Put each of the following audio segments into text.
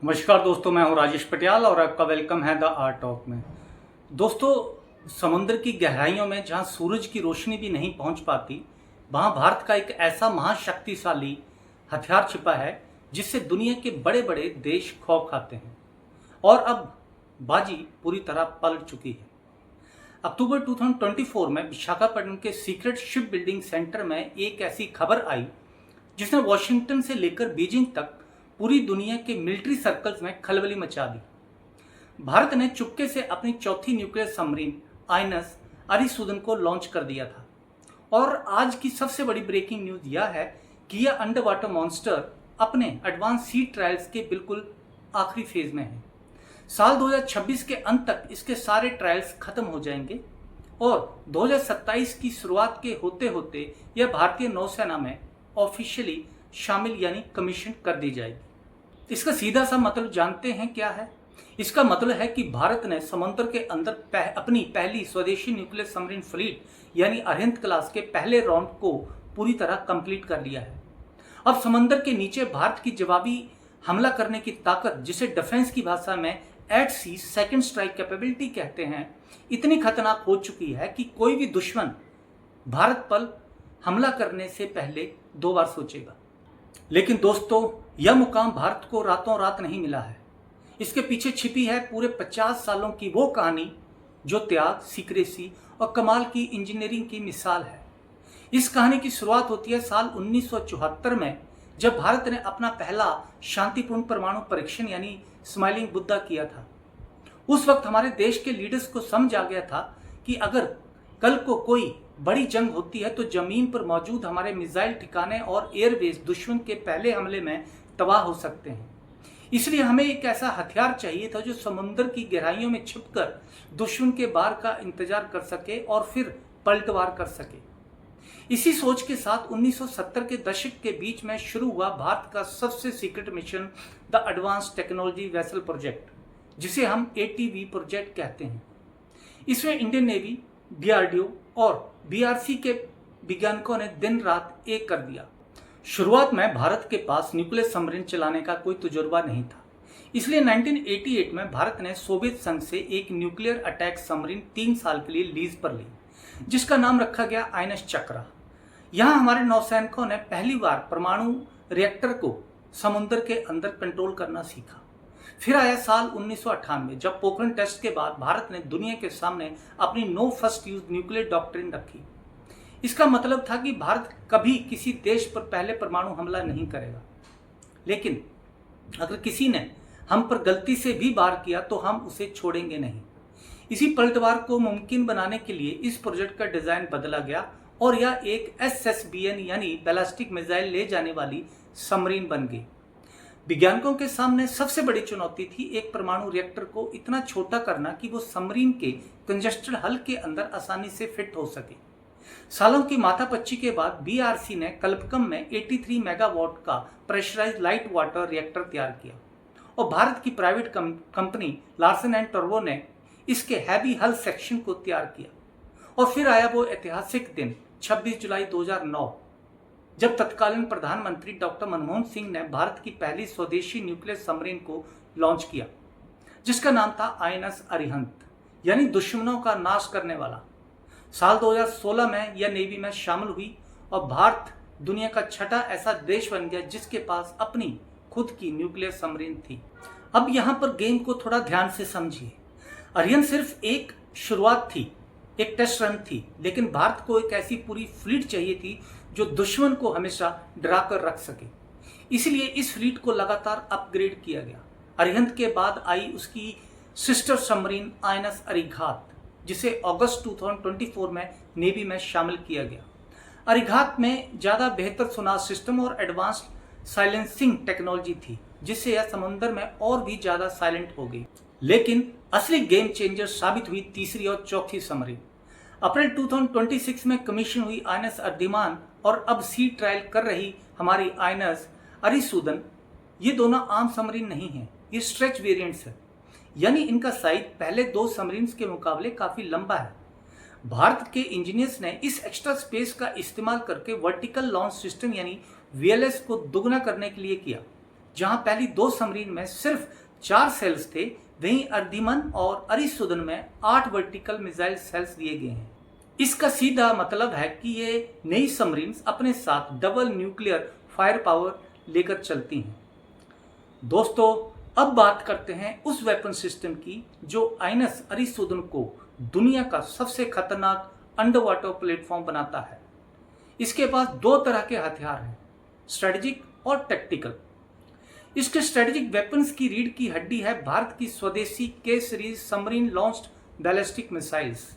नमस्कार दोस्तों, मैं हूं राजेश पटियाल और आपका वेलकम है द आर्ट टॉक में। दोस्तों, समुद्र की गहराइयों में जहां सूरज की रोशनी भी नहीं पहुंच पाती, वहां भारत का एक ऐसा महाशक्तिशाली हथियार छिपा है जिससे दुनिया के बड़े बड़े देश खौफ खाते हैं। और अब बाजी पूरी तरह पलट चुकी है। अक्टूबर 2024 में विशाखापट्टनम के सीक्रेट शिप बिल्डिंग सेंटर में एक ऐसी खबर आई जिसने वॉशिंगटन से लेकर बीजिंग तक पूरी दुनिया के मिलिट्री सर्कल्स में खलबली मचा दी। भारत ने चुपके से अपनी चौथी न्यूक्लियर सबमरीन आईएनएस अरिसूदन को लॉन्च कर दिया था। और आज की सबसे बड़ी ब्रेकिंग न्यूज यह है कि यह अंडर वाटर मॉन्स्टर अपने एडवांस सी ट्रायल्स के बिल्कुल आखिरी फेज में है। साल 2026 के अंत तक इसके सारे ट्रायल्स खत्म हो जाएंगे और 2027 की शुरुआत के होते होते यह भारतीय नौसेना में ऑफिशियली शामिल यानी कमीशन कर दी जाएगी। इसका सीधा सा मतलब जानते हैं क्या है? इसका मतलब है कि भारत ने समुद्र के अंदर अपनी पहली स्वदेशी न्यूक्लियर सबमरीन फ्लीट यानी अरिहंत क्लास के पहले राउंड को पूरी तरह कंप्लीट कर लिया है। अब समुद्र के नीचे भारत की जवाबी हमला करने की ताकत, जिसे डिफेंस की भाषा में एट सी सेकेंड स्ट्राइक कैपेबिलिटी कहते हैं, इतनी खतरनाक हो चुकी है कि कोई भी दुश्मन भारत पर हमला करने से पहले 2 बार सोचेगा। लेकिन दोस्तों, यह मुकाम भारत को रातों रात नहीं मिला है। इसके पीछे छिपी है पूरे 50 सालों की वो कहानी जो त्याग, सीक्रेसी और कमाल की इंजीनियरिंग की मिसाल है। इस कहानी की शुरुआत होती है साल 1974 में, जब भारत ने अपना पहला शांतिपूर्ण परमाणु परीक्षण यानी स्माइलिंग बुद्धा किया था। उस वक्त हमारे देश के लीडर्स को समझ आ गया था कि अगर कल को कोई बड़ी जंग होती है तो जमीन पर मौजूद हमारे मिसाइल ठिकाने और एयरबेस दुश्मन के पहले हमले में तबाह हो सकते हैं। इसलिए हमें एक ऐसा हथियार चाहिए था जो समुद्र की गहराइयों में छिपकर दुश्मन के वार का इंतजार कर सके और फिर पलटवार कर सके। इसी सोच के साथ 1970 के दशक के बीच में शुरू हुआ भारत का सबसे secret mission the advance technology vessel project, जिसे हम ATV प्रोजेक्ट कहते हैं। इसमें इंडियन नेवी, DRDO और BRC के वैज्ञानिकों ने दिन रात एक कर दिया। शुरुआत में भारत के पास न्यूक्लियर सबमरीन चलाने का कोई तजुर्बा नहीं था, इसलिए 1988 में भारत ने सोवियत संघ से एक न्यूक्लियर अटैक सबमरीन 3 साल के लिए लीज पर ली, जिसका नाम रखा गया INS चक्रा। यहाँ हमारे नौसैनिकों ने पहली बार परमाणु रिएक्टर को समुद्र के अंदर कंट्रोल करना सीखा। फिर आया साल 1998, जब पोखरण टेस्ट के बाद भारत ने दुनिया के सामने अपनी no first use nuclear doctrine रखी। इसका मतलब था कि भारत कभी किसी देश पर पहले परमाणु हमला नहीं करेगा, लेकिन अगर किसी ने हम पर गलती से भी वार किया तो हम उसे छोड़ेंगे नहीं। इसी पलटवार को मुमकिन बनाने के लिए इस प्रोजेक्ट का डिजाइन बदला गया और यह एक SSBN यानी बैलिस्टिक मिसाइल ले जाने वाली सबमरीन बन गई। वैज्ञानिकों के सामने सबसे बड़ी चुनौती थी एक परमाणु रिएक्टर को इतना छोटा करना कि वो सबमरीन के कंजेस्टेड हल के अंदर आसानी से फिट हो सके। सालों की माथापच्ची के बाद BRC ने कल्पकम में 83 मेगावाट का प्रेशराइज्ड लाइट वाटर रिएक्टर तैयार किया और भारत की private company Larsen and turbo ने इसके हैवी हल सेक्शन को तैयार किया। और फिर आया वो ऐतिहासिक दिन 26 जुलाई 2009, जब तत्कालीन प्रधानमंत्री डॉक्टर मनमोहन सिंह ने भारत की पहली स्वदेशी न्यूक्लियर सबमरीन को लॉन्च किया, जिसका नाम था INS अरिहंत यानी दुश्मनों का नाश करने वाला। साल 2016 में यह नेवी में शामिल हुई और भारत दुनिया का छठा ऐसा देश बन गया जिसके पास अपनी खुद की न्यूक्लियर सबमरीन थी। अब यहाँ पर गेम को थोड़ा ध्यान से समझिए। अरिहंत सिर्फ एक शुरुआत थी, एक टेस्ट रन थी, लेकिन भारत को एक ऐसी पूरी फ्लीट चाहिए थी जो दुश्मन को हमेशा डरा कर रख सके। इसलिए इस फ्लीट को लगातार अपग्रेड किया गया। अरिहंत के बाद आई उसकी सिस्टर सबमरीन INS अरिघात, जिसे अगस्त 2024 में नेवी में शामिल किया गया। अरिघात में ज़्यादा बेहतर सोनार सिस्टम और एडवांस्ड साइलेंसिंग टेक्नोलॉजी थी, जिससे यह समुद्र में और भी ज़्यादा साइलेंट हो गई। लेकिन असली गेम चेंजर साबित हुई तीसरी और चौथी सबमरीन। अप्रैल 2026 में कमीशन हुई INS अर्धिमान और अब सी ट्रायल कर रही हमारी INS अरिसूदन। ये दोनों आम सबमरीन नहीं हैं, ये स्ट्रेच वेरिएंट्स है, यानी इनका साइज पहले 2 सबमरीन्स के मुकाबले काफ़ी लंबा है। भारत के इंजीनियर्स ने इस एक्स्ट्रा स्पेस का इस्तेमाल करके वर्टिकल लॉन्च सिस्टम यानी VLS को दुगना करने के लिए किया, जहां पहली 2 सबमरीन में सिर्फ 4 सेल्स थे, वहीं अर्धिमन और अरिसुदन में 8 वर्टिकल मिसाइल सेल्स दिए गए हैं। इसका सीधा मतलब है कि ये नई सबमरीन्स अपने साथ डबल न्यूक्लियर फायर पावर लेकर चलती हैं। दोस्तों, अब बात करते हैं उस वेपन सिस्टम की जो आईएनएस अरिसुदन को दुनिया का सबसे खतरनाक अंडर वाटर प्लेटफॉर्म बनाता है। इसके पास 2 तरह के हथियार हैं, स्ट्रेटेजिक और टैक्टिकल। इसके स्ट्रेटेजिक वेपन्स की रीढ़ की हड्डी है भारत की स्वदेशी के series submarine launched ballistic missiles,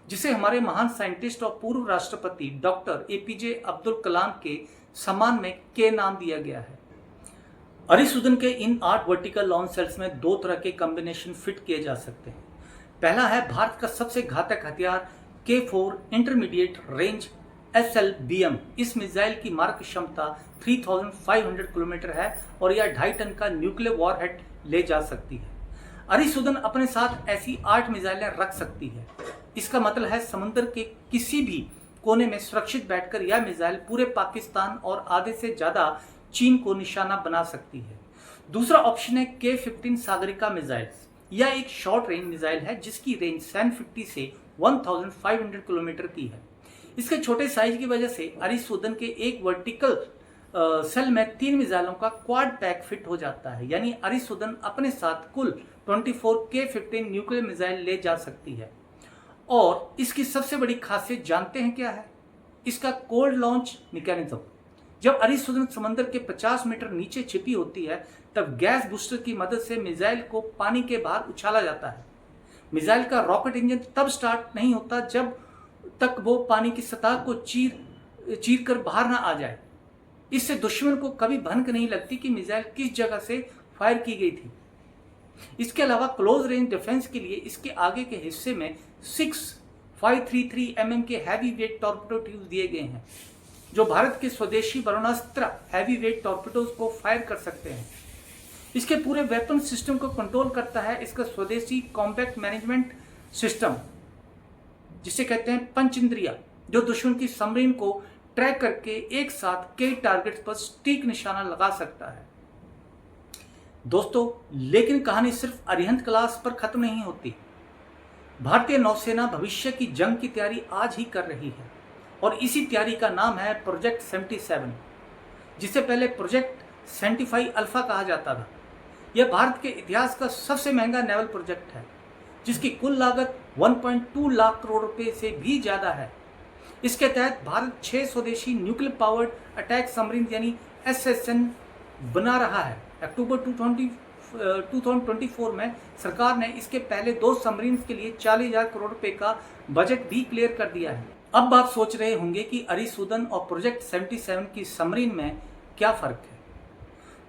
जिसे हमारे महान साइंटिस्ट और पूर्व राष्ट्रपति डॉक्टर एपीजे अब्दुल कलाम के सम्मान में के नाम दिया गया है। अरिसुदन के इन 8 वर्टिकल लॉन्च सेल्स में 2 तरह के कॉम्बिनेशन फिट किए जा सकते हैं। पहला है भारत का सबसे घातक हथियार K4 इंटरमीडिएट रेंज SLBM। इस मिसाइल की मारक क्षमता 3500 किलोमीटर है और यह 2.5 टन का न्यूक्लियर वॉरहेड ले जा सकती है। अरिसुदन अपने साथ ऐसी 8 मिसाइलें रख सकती है। इसका मतलब है समुद्र के किसी भी कोने में सुरक्षित बैठकर यह मिसाइल पूरे पाकिस्तान और आधे से ज्यादा चीन को निशाना बना सकती है। दूसरा ऑप्शन है K-15 सागरिका मिसाइल्स। यह एक शॉर्ट रेंज मिसाइल है जिसकी रेंज 750 से 1500 किलोमीटर की है। इसके छोटे साइज की वजह से अरिसुदन के एक वर्टिकल सेल में 3 मिसाइलों का क्वाड पैक फिट हो जाता है, यानी अरिसुदन अपने साथ कुल 24 K-15 न्यूक्लियर मिसाइल ले जा सकती है। और इसकी सबसे बड़ी खासियत जानते हैं क्या है? इसका कोल्ड लॉन्च मैकेनिज्म। जब अरिसुदन समंदर के 50 मीटर नीचे छिपी होती है, तब गैस बूस्टर की मदद से मिसाइल को पानी के बाहर उछाला जाता है। मिसाइल का रॉकेट इंजन तब स्टार्ट नहीं होता जब तक वो पानी की सतह को चीर कर बाहर ना आ जाए। इससे दुश्मन को कभी भनक नहीं लगती कि मिसाइल किस जगह से फायर की गई थी। इसके अलावा क्लोज रेंज डिफेंस के लिए इसके आगे के हिस्से में 533 mm के हैवी वेट टॉर्पेडो ट्यूब दिए गए हैं, जो भारत के स्वदेशी ब्रह्मास्त्र हैवी वेट टॉर्पेडोज को फायर कर सकते हैं। इसके पूरे वेपन सिस्टम को कंट्रोल करता है इसका स्वदेशी कॉम्पैक्ट मैनेजमेंट सिस्टम, जिसे कहते हैं पंच इंद्रिया, जो दुश्मन की सबमरीन को ट्रैक करके एक साथ कई टारगेट्स पर सटीक निशाना लगा सकता है। दोस्तों, लेकिन कहानी सिर्फ अरिहंत क्लास पर खत्म नहीं होती। भारतीय नौसेना भविष्य की जंग की तैयारी आज ही कर रही है और इसी तैयारी का नाम है प्रोजेक्ट 77, जिसे पहले प्रोजेक्ट 75 अल्फा कहा जाता था। यह भारत के इतिहास का सबसे महंगा नेवल प्रोजेक्ट है, जिसकी कुल लागत 1.2 लाख करोड़ रुपए से भी ज्यादा है। इसके तहत भारत 6 स्वदेशी न्यूक्लियर पावर्ड अटैक सबमरीन यानी SSN बना रहा है। अक्टूबर 2024 में सरकार ने इसके पहले 2 सबमरीन के लिए 40,000 करोड़ रुपए का बजट भी क्लियर कर दिया है। अब आप सोच रहे होंगे कि अरिसुदन और प्रोजेक्ट 77 की सबमरीन में क्या फर्क है?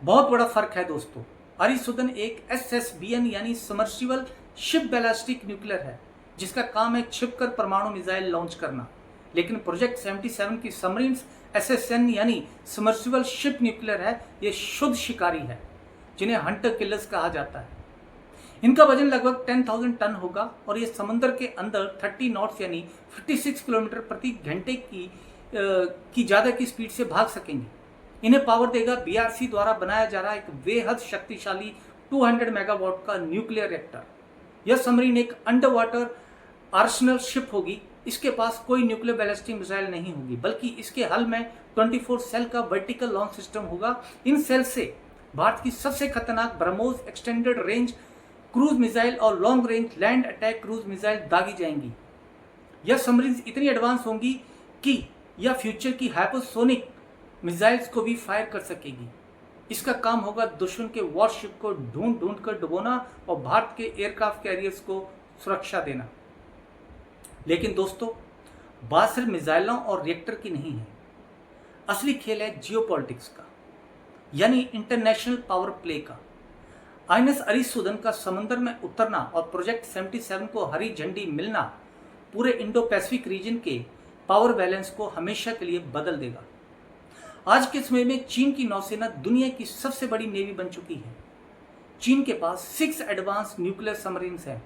बहुत बड़ा फर्क है दोस्तों। अरिसुदन एक SSBN यानी सबमर्सिबल शिप बैलिस्टिक न्यूक्लियर है, जिसका काम है छिपकर परमाणु मिसाइल लॉन्च करना। लेकिन प्रोजेक्ट 77 की सबमरीन SSN यानी सबमर्सिबल शिप न्यूक्लियर है। ये शुद्ध शिकारी है, जिन्हें हंटर किलर्स कहा जाता है। इनका वजन लगभग 10,000 टन होगा और ये समुद्र के अंदर 30 नॉट्स यानी 56 किलोमीटर प्रति घंटे की ज़्यादा की स्पीड से भाग सकेंगे। इन्हें पावर देगा BRC द्वारा बनाया जा रहा एक बेहद शक्तिशाली 200 मेगावाट का न्यूक्लियर रिएक्टर। यह सबमरीन एक अंडर वाटर आर्सेनल शिप होगी। इसके पास कोई न्यूक्लियर बैलिस्टिक मिसाइल नहीं होगी, बल्कि इसके हल में 24 सेल का वर्टिकल लॉन्च सिस्टम होगा। इन सेल से भारत की सबसे खतरनाक BrahMos extended range cruise missile और long range land attack cruise missile दागी जाएंगी। यह सबमरीन इतनी एडवांस होंगी कि यह फ्यूचर की हाइपरसोनिक मिसाइल्स को भी फायर कर सकेगी। इसका काम होगा दुश्मन के वॉरशिप को ढूंढ कर डुबोना और भारत के एयरक्राफ्ट कैरियर्स को सुरक्षा देना। लेकिन दोस्तों, बात सिर्फ मिसाइलों और रिएक्टर की नहीं है। असली खेल है जियोपॉलिटिक्स का, यानी इंटरनेशनल पावर प्ले का। आईएनएस अरिसुदन का समंदर में उतरना और प्रोजेक्ट 77 को हरी झंडी मिलना पूरे इंडो पैसिफिक रीजन के पावर बैलेंस को हमेशा के लिए बदल देगा। आज के समय में चीन की नौसेना दुनिया की सबसे बड़ी नेवी बन चुकी है। चीन के पास 6 एडवांस न्यूक्लियर सबमरीन्स हैं।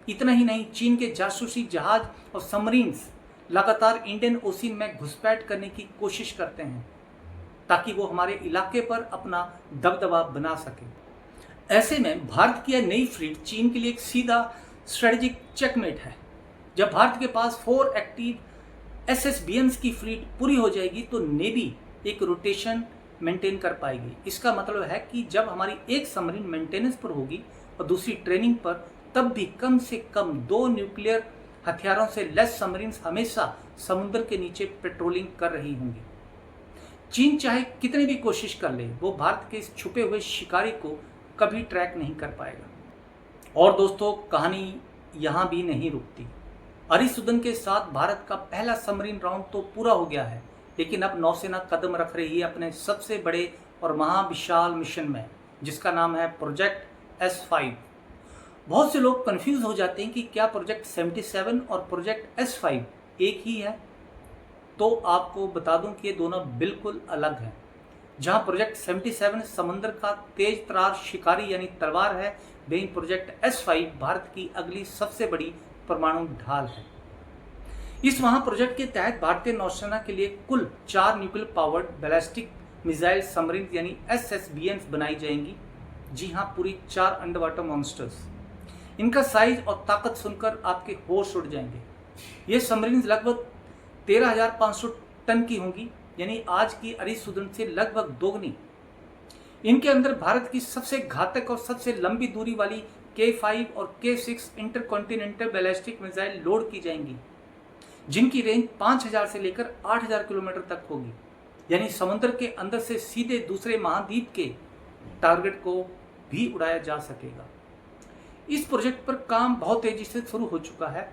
इतना ही नहीं, चीन के जासूसी जहाज और सबमरीन्स लगातार इंडियन ओशियन में घुसपैठ करने की कोशिश करते हैं, ताकि वो हमारे इलाके पर अपना दबदबा बना सके। ऐसे में भारत की यह नई फ्लीट चीन के लिए एक सीधा स्ट्रेटेजिक चेकमेट है। जब भारत के पास 4 एक्टिव SSBNs की फ्लीट पूरी हो जाएगी तो नेवी एक रोटेशन मेंटेन कर पाएगी। इसका मतलब है कि जब हमारी एक सबमरीन मेंटेनेंस पर होगी और दूसरी ट्रेनिंग पर, तब भी कम से कम 2 न्यूक्लियर हथियारों से लैस सबमरीन हमेशा समुद्र के नीचे पेट्रोलिंग कर रही होंगी। चीन चाहे कितनी भी कोशिश कर ले, वो भारत के इस छुपे हुए शिकारी को कभी ट्रैक नहीं कर पाएगा। और दोस्तों, कहानी यहाँ भी नहीं रुकती। अरिसुदन के साथ भारत का पहला सबमरीन राउंड तो पूरा हो गया है, लेकिन अब नौसेना कदम रख रही है अपने सबसे बड़े और महाविशाल मिशन में, जिसका नाम है प्रोजेक्ट S5। बहुत से लोग कंफ्यूज हो जाते हैं कि क्या प्रोजेक्ट 77 और प्रोजेक्ट S5 एक ही है। तो आपको बता दूं कि ये दोनों बिल्कुल अलग हैं। जहां प्रोजेक्ट 77 समुद्र का तेज तरार शिकारी यानी तलवार है, वहीं प्रोजेक्ट S5 भारत की अगली सबसे बड़ी परमाणु ढाल है। इस महा प्रोजेक्ट के तहत भारतीय नौसेना के लिए कुल 4 nuclear powered ballistic missile submarine यानी SSBNs बनाई जाएंगी। जी हाँ, पूरी 4 अंडर वाटर मॉन्स्टर्स। इनका साइज और ताकत सुनकर आपके होश उड़ जाएंगे। ये सबमरीन लगभग 13,500 टन की होंगी, यानी आज की अरिसुदन से लगभग दोगुनी। इनके अंदर भारत की सबसे घातक और सबसे लंबी दूरी वाली K5 और K6 intercontinental ballistic missile load की जाएंगी, जिनकी रेंज 5,000 से लेकर 8,000 किलोमीटर तक होगी। यानी समुद्र के अंदर से सीधे दूसरे महाद्वीप के टारगेट को भी उड़ाया जा सकेगा। इस प्रोजेक्ट पर काम बहुत तेजी से शुरू हो चुका है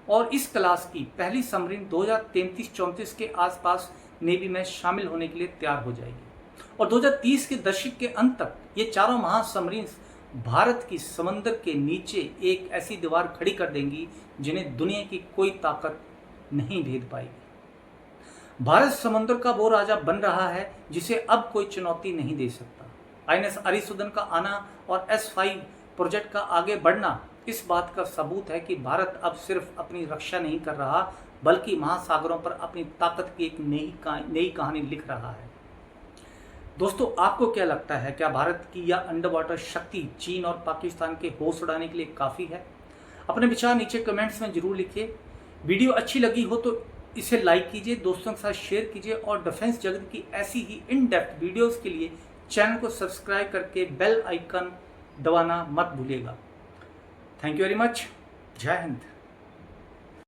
और इस क्लास की पहली सबमरीन 2033-34 के आसपास नेवी में शामिल होने के लिए तैयार हो जाएगी और 2030 के दशक के अंत तक ये चारों महासबमरीन भारत की समंदर के नीचे एक ऐसी दीवार खड़ी कर देंगी जिन्हें दुनिया की कोई ताकत नहीं भेद पाएगी। भारत समंदर का वो राजा बन रहा है जिसे अब कोई चुनौती नहीं दे सकता। INS अरिसुदन का आना और S5 प्रोजेक्ट का आगे बढ़ना इस बात का सबूत है कि भारत अब सिर्फ अपनी रक्षा नहीं कर रहा, बल्कि महासागरों पर अपनी ताकत की एक नई कहानी लिख रहा है। दोस्तों, आपको क्या लगता है, क्या भारत की यह अंडर वाटर शक्ति चीन और पाकिस्तान के होश उड़ाने के लिए काफ़ी है? अपने विचार नीचे कमेंट्स में जरूर लिखिए। वीडियो अच्छी लगी हो तो इसे लाइक कीजिए, दोस्तों के साथ शेयर कीजिए और डिफेंस जगत की ऐसी ही इन डेप्थ वीडियोज़ के लिए चैनल को सब्सक्राइब करके बेल आइकन दबाना मत भूलिएगा। Thank you very much. जय हिंद।